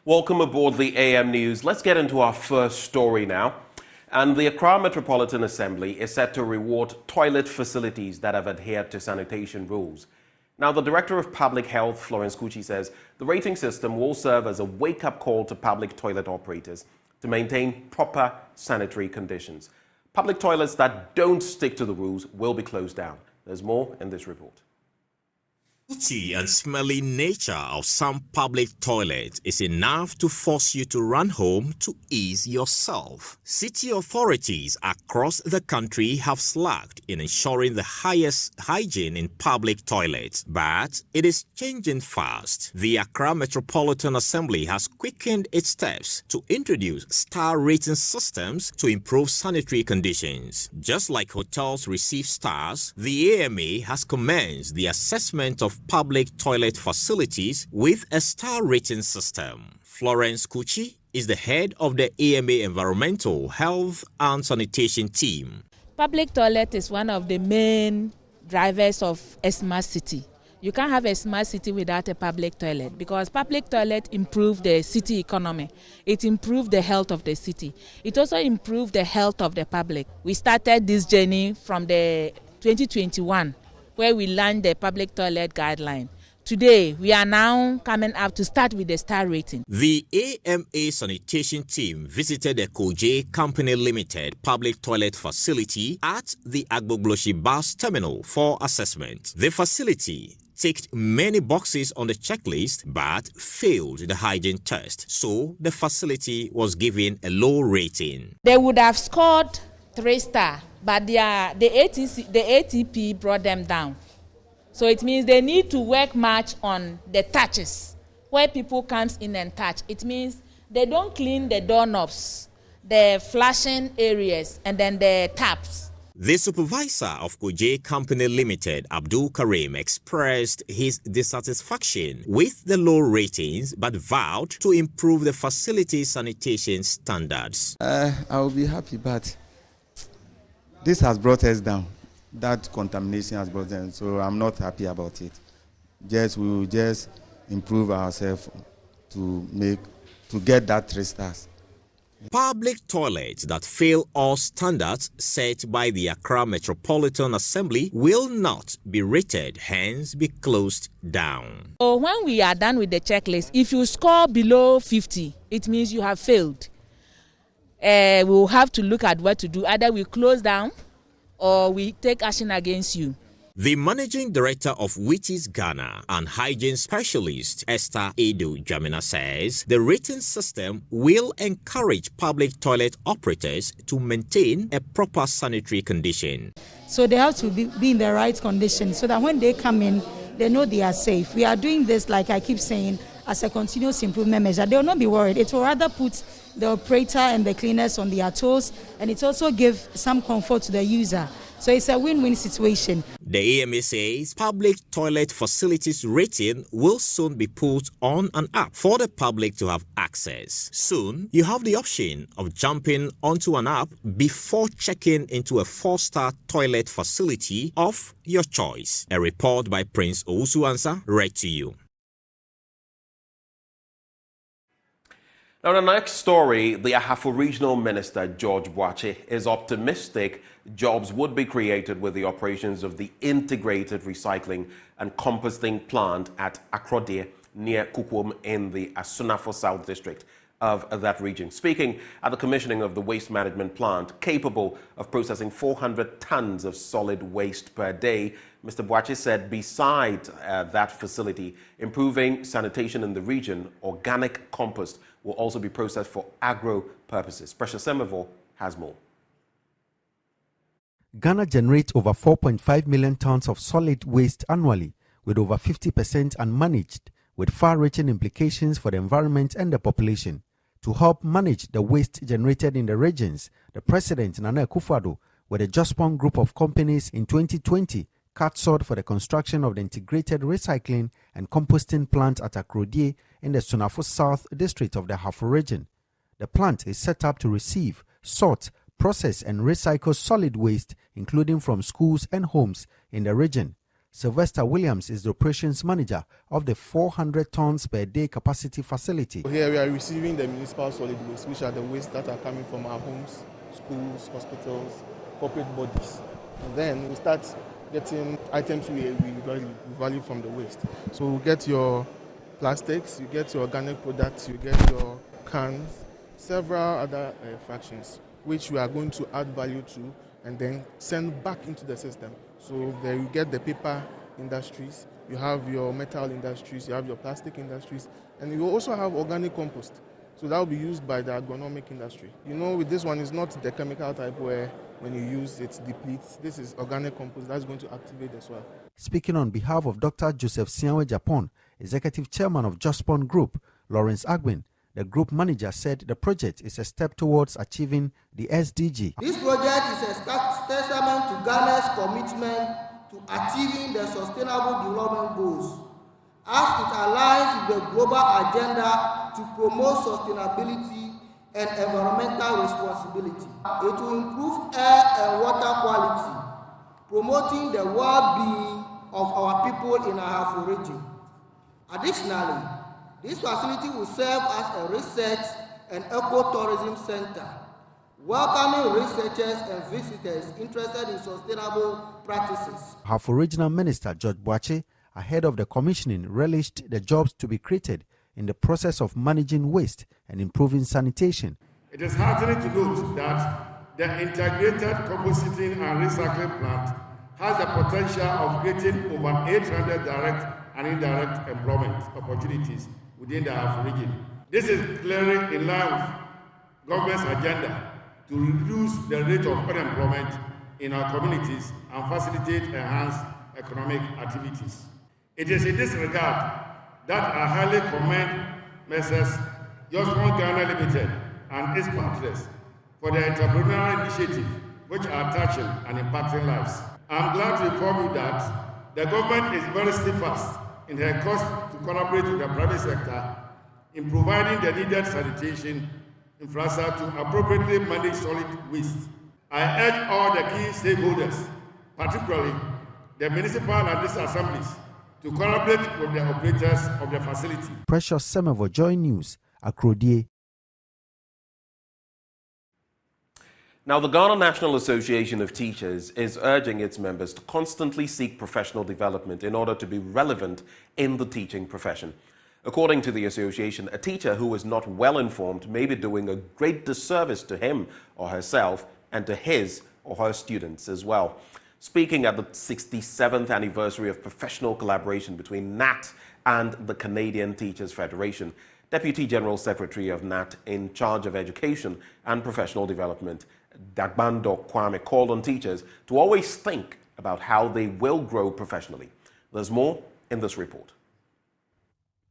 Welcome aboard the AM News. Let's get into our first story now. And the Accra Metropolitan Assembly is set to reward toilet facilities that have adhered to sanitation rules. Now, the Director of Public Health, Florence Kuchi, says the rating system will serve as a wake-up call to public toilet operators to maintain proper sanitary conditions. Public toilets that don't stick to the rules will be closed down. There's more in this report. Dirty and smelly nature of some public toilets is enough to force you to run home to ease yourself. City authorities across the country have slacked in ensuring the highest hygiene in public toilets, but it is changing fast. The Accra Metropolitan Assembly has quickened its steps to introduce star rating systems to improve sanitary conditions. Just like hotels receive stars, the AMA has commenced the assessment of public toilet facilities with a star rating system. Florence Kuchi is the head of the AMA Environmental, Health and Sanitation team. Public toilet is one of the main drivers of a smart city. You can't have a smart city without a public toilet, because public toilet improve the city economy. It improves the health of the city. It also improves the health of the public. We started this journey from the 2021. Where we launched the public toilet guideline. Today, we are now coming up to start with the star rating. The AMA sanitation team visited the Akakpo Company Limited public toilet facility at the Agbogloshi bus terminal for assessment. The facility ticked many boxes on the checklist but failed the hygiene test, so the facility was given a low rating. They would have scored 3 stars. But the ATP brought them down. So it means they need to work much on the touches, where people come in and touch. It means they don't clean the doorknobs, the flashing areas, and then the taps. The supervisor of Akakpo Company Limited, Abdul Karim, expressed his dissatisfaction with the low ratings but vowed to improve the facility sanitation standards. I will be happy, but this has brought us down. That contamination has brought us down, so I'm not happy about it. We will just improve ourselves to get that 3 stars. Public toilets that fail all standards set by the Accra Metropolitan Assembly will not be rated, hence be closed down. So when we are done with the checklist, if you score below 50, it means you have failed. We will have to look at what to do. Either we close down or we take action against you. The managing director of Wheaties Ghana and hygiene specialist Esther Edo Jamina says the rating system will encourage public toilet operators to maintain a proper sanitary condition. So they have to be in the right condition so that when they come in, they know they are safe. We are doing this, like I keep saying, as a continuous improvement measure. They will not be worried. It will rather put the operator and the cleaners on their toes, and it also gives some comfort to the user. So it's a win-win situation. The AMA says public toilet facilities rating will soon be put on an app for the public to have access. Soon, you have the option of jumping onto an app before checking into a 4-star toilet facility of your choice. A report by Prince Owusu-Ansah, read to you. Now, the next story, the Ahafo Regional Minister, George Boakye, is optimistic jobs would be created with the operations of the integrated recycling and composting plant at Accra near Kukwom in the Asunafo South District of that region. Speaking at the commissioning of the waste management plant, capable of processing 400 tons of solid waste per day, Mr. Boakye said beside that facility, improving sanitation in the region, organic compost will also be processed for agro purposes. Precious Semevo has more. Ghana generates over 4.5 million tons of solid waste annually, with over 50% unmanaged, with far-reaching implications for the environment and the population. To help manage the waste generated in the regions, the President, Nana Akufo-Addo, with a Jospon group of companies in 2020, cut sod for the construction of the integrated recycling and composting plant at Accra in the Asunafo South District of the Ahafo region. The plant is set up to receive, sort, process and recycle solid waste, including from schools and homes in the region. Sylvester Williams is the operations manager of the 400 tons per day capacity facility. Here we are receiving the municipal solid waste, which are the waste that are coming from our homes, schools, hospitals, corporate bodies. And then we start getting items we value from the waste. So we get your plastics, you get your organic products, you get your cans, several other fractions, which we are going to add value to and then send back into the system. So there you get the paper industries, you have your metal industries, you have your plastic industries, and you also have organic compost. So that will be used by the agronomic industry. You know, with this one, it's not the chemical type where when you use it depletes. This is organic compost that's going to activate the soil. Speaking on behalf of Dr. Joseph Sianwe Japan, Executive Chairman of Jospon Group, Lawrence Agwin, the group manager said the project is a step towards achieving the SDG. This project is a testament to Ghana's commitment to achieving the Sustainable Development Goals, as it aligns with the global agenda to promote sustainability and environmental responsibility. It will improve air and water quality, promoting the well-being of our people in our Ahafo region. Additionally, this facility will serve as a research and eco-tourism center, welcoming researchers and visitors interested in sustainable practices. Ahafo Regional Minister George Boakye, ahead of the commissioning, relished the jobs to be created in the process of managing waste and improving sanitation. It is heartening to note that the integrated compositing and recycling plant has the potential of creating over 800 direct and indirect employment opportunities within the Ahafo region. This is clearly in line with government's agenda to reduce the rate of unemployment in our communities and facilitate enhanced economic activities. It is in this regard that I highly commend Messrs. Jospon Ghana Limited and its partners for their entrepreneurial initiative, which are touching and impacting lives. I am glad to inform you that the government is very steadfast in her course to collaborate with the private sector in providing the needed sanitation infrastructure to appropriately manage solid waste. I urge all the key stakeholders, particularly the municipal and district assemblies, to collaborate with the operators of the facility. Precious Semevo, Joy News, Accra. Now, the Ghana National Association of Teachers is urging its members to constantly seek professional development in order to be relevant in the teaching profession. According to the association, a teacher who is not well informed may be doing a great disservice to him or herself and to his or her students as well. Speaking at the 67th anniversary of professional collaboration between NAT and the Canadian Teachers Federation, Deputy General Secretary of NAT in charge of education and professional development, Dagbando Kwame, called on teachers to always think about how they will grow professionally. There's more in this report.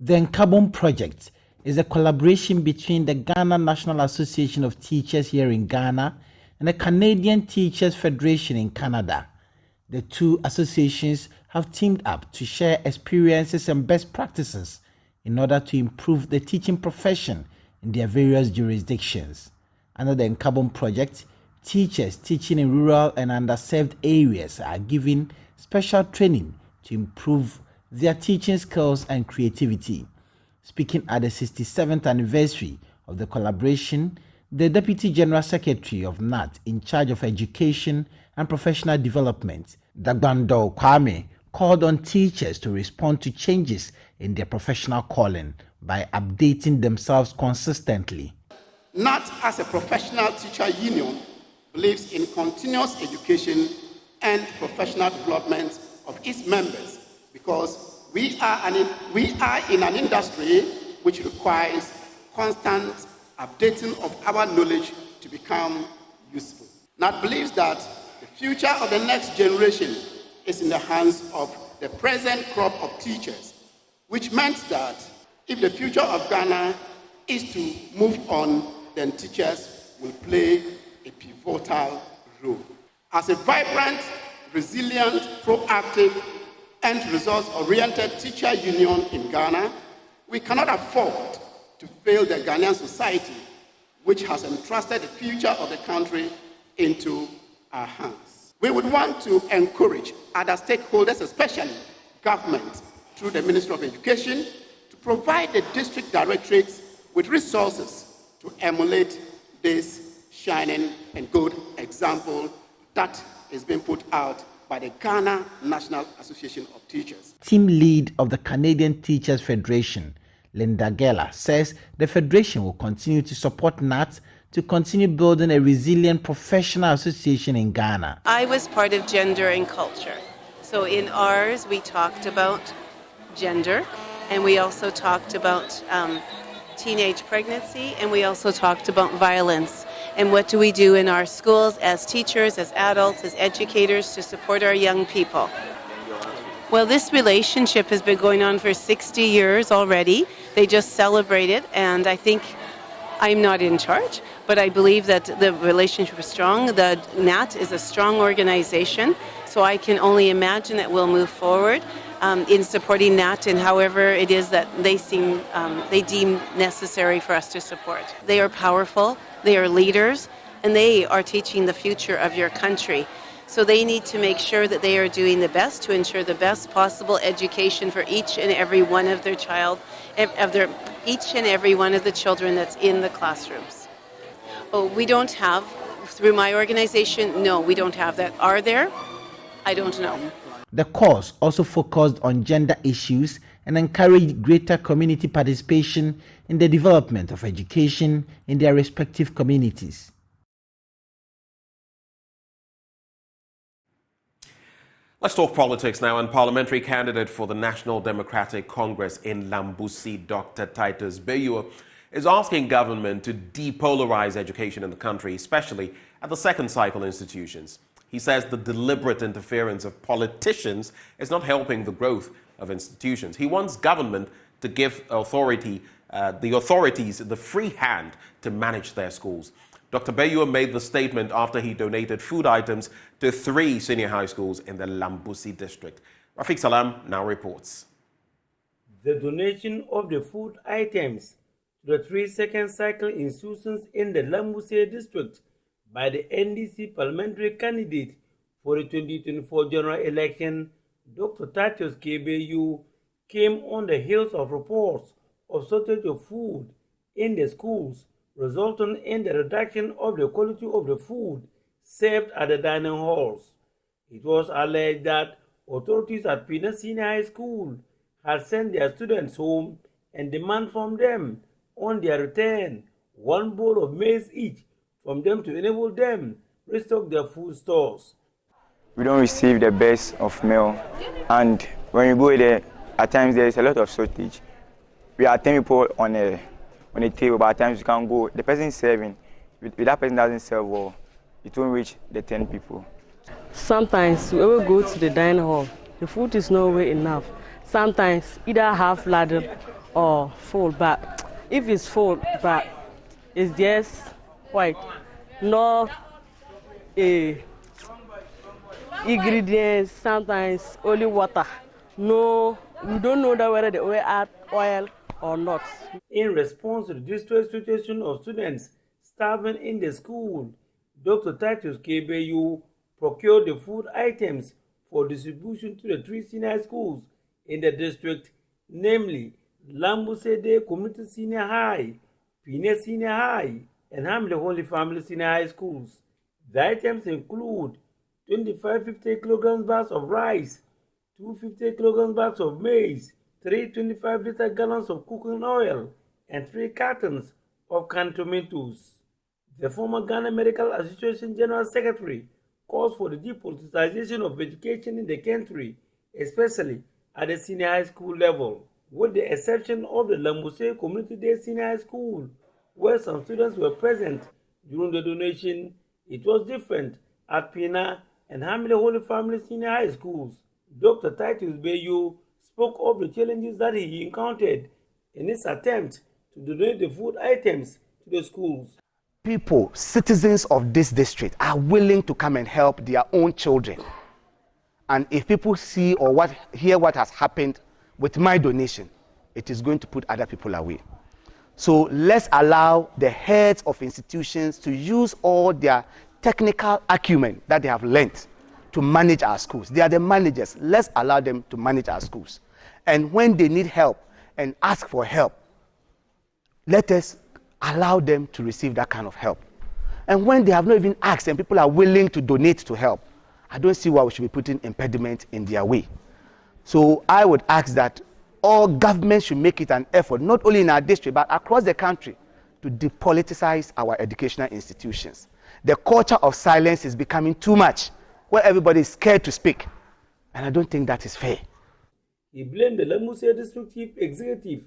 The Akakpo project is a collaboration between the Ghana National Association of Teachers here in Ghana and the Canadian Teachers Federation in Canada. The two associations have teamed up to share experiences and best practices in order to improve the teaching profession in their various jurisdictions. Under the Akakpo project, teachers teaching in rural and underserved areas are given special training to improve their teaching skills and creativity. Speaking at the 67th anniversary of the collaboration, the Deputy General Secretary of NAT in charge of education and professional development, Dagbando Kwame, called on teachers to respond to changes in their professional calling by updating themselves consistently. NAT, as a professional teacher union, believes in continuous education and professional development of its members because we are in an industry which requires constant updating of our knowledge to become useful. NAT believes that the future of the next generation is in the hands of the present crop of teachers, which meant that if the future of Ghana is to move on, then teachers will play a pivotal role. As a vibrant, resilient, proactive, and results-oriented teacher union in Ghana, we cannot afford to fail the Ghanaian society, which has entrusted the future of the country into our hands. We would want to encourage other stakeholders, especially government, through the Ministry of Education, to provide the district directorates with resources to emulate this shining and good example that is being put out by the Ghana National Association of Teachers. Team lead of the Canadian Teachers Federation, Linda Geller, says the Federation will continue to support NAT to continue building a resilient professional association in Ghana. I was part of gender and culture. So in ours, we talked about gender, and we also talked about teenage pregnancy, and we also talked about violence. And what do we do in our schools as teachers, as adults, as educators to support our young people? Well, this relationship has been going on for 60 years already. They just celebrated, and I think I'm not in charge, but I believe that the relationship is strong. The NAT is a strong organization, so I can only imagine that we'll move forward in supporting NAT and however it is that they deem necessary for us to support. They are powerful, they are leaders, and they are teaching the future of your country. So they need to make sure that they are doing the best to ensure the best possible education for each and every one of their each and every one of the children that's in the classrooms. Oh, we don't have, through my organization, no, we don't have that. Are there? I don't know. The course also focused on gender issues and encouraged greater community participation in the development of education in their respective communities. Let's talk politics now. And parliamentary candidate for the National Democratic Congress in Lambusi, Dr. Titus Bayua, is asking government to depolarize education in the country, especially at the second cycle institutions. He says the deliberate interference of politicians is not helping the growth of institutions. He wants government to give the authorities the free hand to manage their schools. Dr. Bayua made the statement after he donated food items to 3 senior high schools in the Lambusi district. Rafiq Salam now reports. The donation of the food items to the 3 second cycle institutions in the Lambusi district by the NDC parliamentary candidate for the 2024 general election, Dr. Titus Bayua, came on the heels of reports of shortage of food in the schools, resulting in the reduction of the quality of the food served at the dining halls. It was alleged that authorities at Pina Senior High School had sent their students home and demand from them, on their return, 1 bowl of maize each from them to enable them restock their food stores. We don't receive the best of meal, and when you go there, at times there is a lot of shortage. We are 10 people on a table, but at times you can't go. The person serving, if that person doesn't serve well, it won't reach the 10 people. Sometimes we will go to the dining hall. The food is nowhere enough. Sometimes either half ladder or full, but if it's full, but it's just white, no ingredients, sometimes only water. No, we don't know whether they will add oil or not. In response to the distress situation of students starving in the school, Dr. Titus Bayua procured the food items for distribution to the 3 senior schools in the district, namely Lambusi Community Senior High, Pina Senior High, and Hamley Holy Family Senior High Schools. The items include 25 50 kilograms bags of rice, 2 50 kilograms bags of maize, 3 25-liter gallons of cooking oil, and 3 cartons of canned tomatoes. The former Ghana Medical Association General Secretary calls for the depoliticization of education in the country, especially at the senior high school level, with the exception of the Lambusi Community Day Senior High School, where some students were present during the donation. It was different at Pina and Hamley Holy Family Senior High Schools. Dr. Titus Bayua spoke of the challenges that he encountered in his attempt to donate the food items to the schools. People, citizens of this district, are willing to come and help their own children. And if people see or hear what has happened with my donation, it is going to put other people away. So let's allow the heads of institutions to use all their technical acumen that they have learnt to manage our schools. They are the managers. Let's allow them to manage our schools. And when they need help and ask for help, let us allow them to receive that kind of help. And when they have not even asked and people are willing to donate to help, I don't see why we should be putting impediment in their way. So I would ask that all governments should make it an effort, not only in our district, but across the country, to depoliticize our educational institutions. The culture of silence is becoming too much, where everybody is scared to speak. And I don't think that is fair. He blamed the Lamuse District Chief Executive,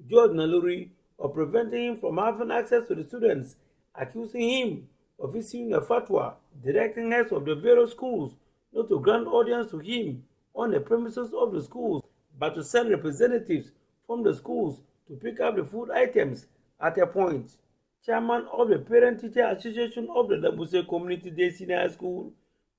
George Naluri, of preventing him from having access to the students, accusing him of issuing a fatwa directing heads of the various schools not to grant audience to him on the premises of the schools, but to send representatives from the schools to pick up the food items at a point. Chairman of the Parent Teacher Association of the Lamuse Community Day Senior High School,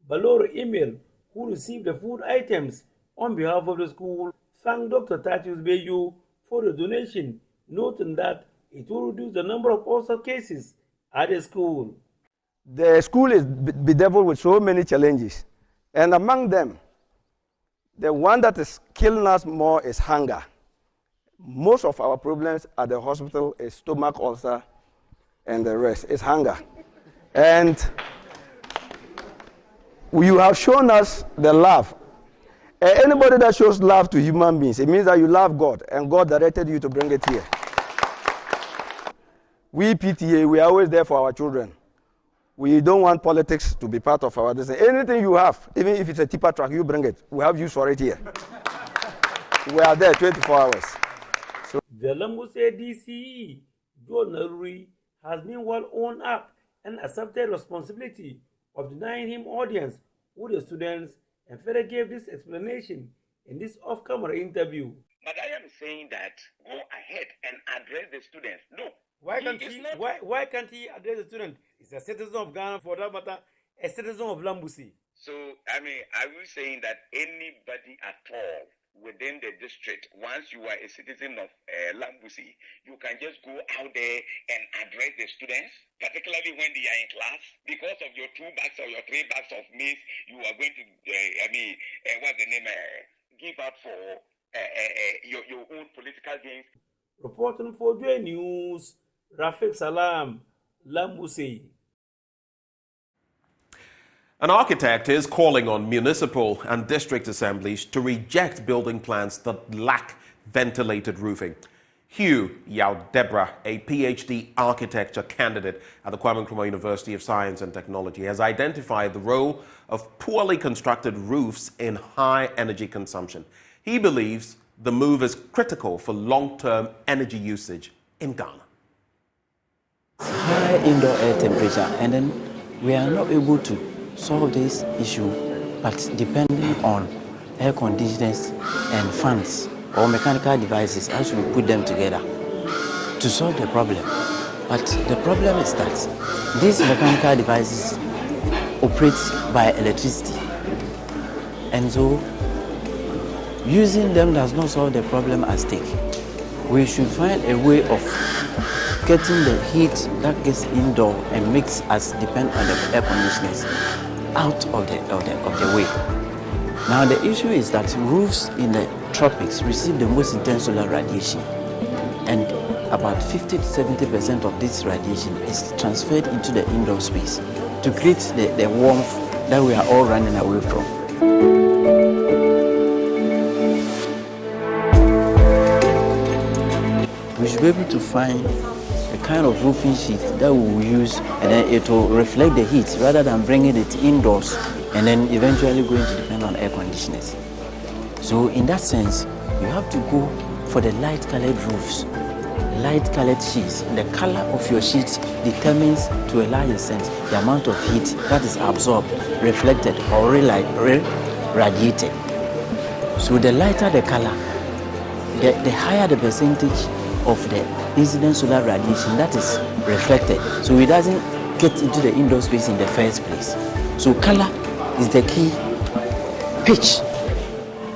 Baloro Emil, who received the food items on behalf of the school, thanked Dr. Tatius Bayu for the donation, noting that it will reduce the number of ulcer cases at the school. The school is bedeviled with so many challenges, and among them, the one that is killing us more is hunger. Most of our problems at the hospital is stomach ulcer and the rest is hunger. And you have shown us the love. Anybody that shows love to human beings, it means that you love God, and God directed you to bring it here. We PTA, we are always there for our children. We don't want politics to be part of our business. Anything you have, even if it's a tipper truck, you bring it. We have use for it here. We are there 24 hours. So the Lamuse DCE, George Naluri, has meanwhile owned up and accepted responsibility of denying him audience with the students, and further gave this explanation in this off-camera interview. But I am saying that go ahead and address the students. No. Why can't he address the student? He's a citizen of Ghana, for that matter, a citizen of Lambusi. So, I mean, are you saying that anybody at all within the district, once you are a citizen of Lambusi, you can just go out there and address the students, particularly when they are in class? Because of your 2 bags or your 3 bags of maize, you are going to, what's the name, give out for your own political gains. Reporting for J News, Rafiq Salam, Lambusi. An architect is calling on municipal and district assemblies to reject building plans that lack ventilated roofing. Hugh Yaudebra, a PhD architecture candidate at the Kwame Nkrumah University of Science and Technology, has identified the role of poorly constructed roofs in high energy consumption. He believes the move is critical for long-term energy usage in Ghana. High indoor air temperature, and then we are not able to solve this issue, but depending on air conditioners and fans or mechanical devices as we put them together to solve the problem. But the problem is that these mechanical devices operate by electricity, and so using them does not solve the problem at stake. We should find a way of getting the heat that gets indoor and makes us depend on the air conditioners out of the way. Now the issue is that roofs in the tropics receive the most intense solar radiation, and about 50 to 70% of this radiation is transferred into the indoor space to create the warmth that we are all running away from. We should be able to find a kind of roofing sheet that we will use, and then it will reflect the heat rather than bringing it indoors and then eventually going to depend on air conditioners. So in that sense, you have to go for the light colored roofs, light colored sheets. The color of your sheet determines to a large extent the amount of heat that is absorbed, reflected or radiated. So the lighter the color, the higher the percentage of the incident solar radiation that is reflected, so it doesn't get into the indoor space in the first place. So color is the key. Pitch,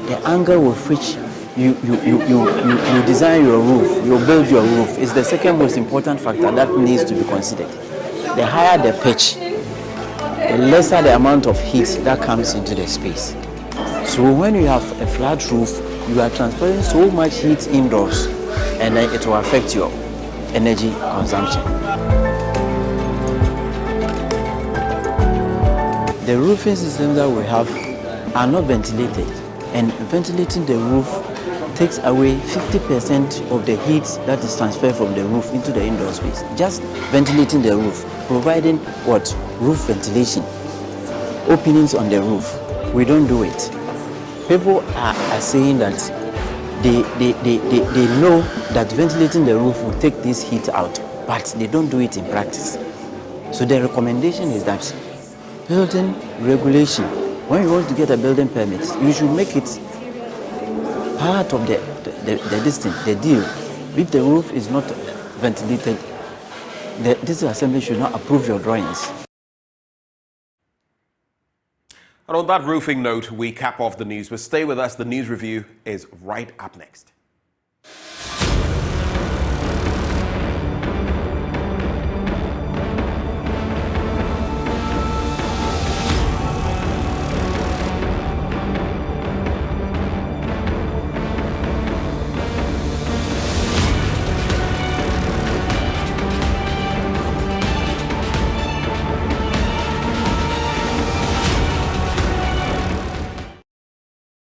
the angle with which you design your roof, you build your roof, is the second most important factor that needs to be considered. The higher the pitch, the lesser the amount of heat that comes into the space. So when you have a flat roof, you are transferring so much heat indoors, and then it will affect your energy consumption. The roofing systems that we have are not ventilated, and ventilating the roof takes away 50% of the heat that is transferred from the roof into the indoor space. Just ventilating the roof, providing what? Roof ventilation, openings on the roof. We don't do it. People are saying that they know that ventilating the roof will take this heat out, but they don't do it in practice. So the recommendation is that building regulation, when you want to get a building permit, you should make it part of the deal. If the roof is not ventilated, this assembly should not approve your drawings. And on that roofing note, we cap off the news. But stay with us. The news review is right up next.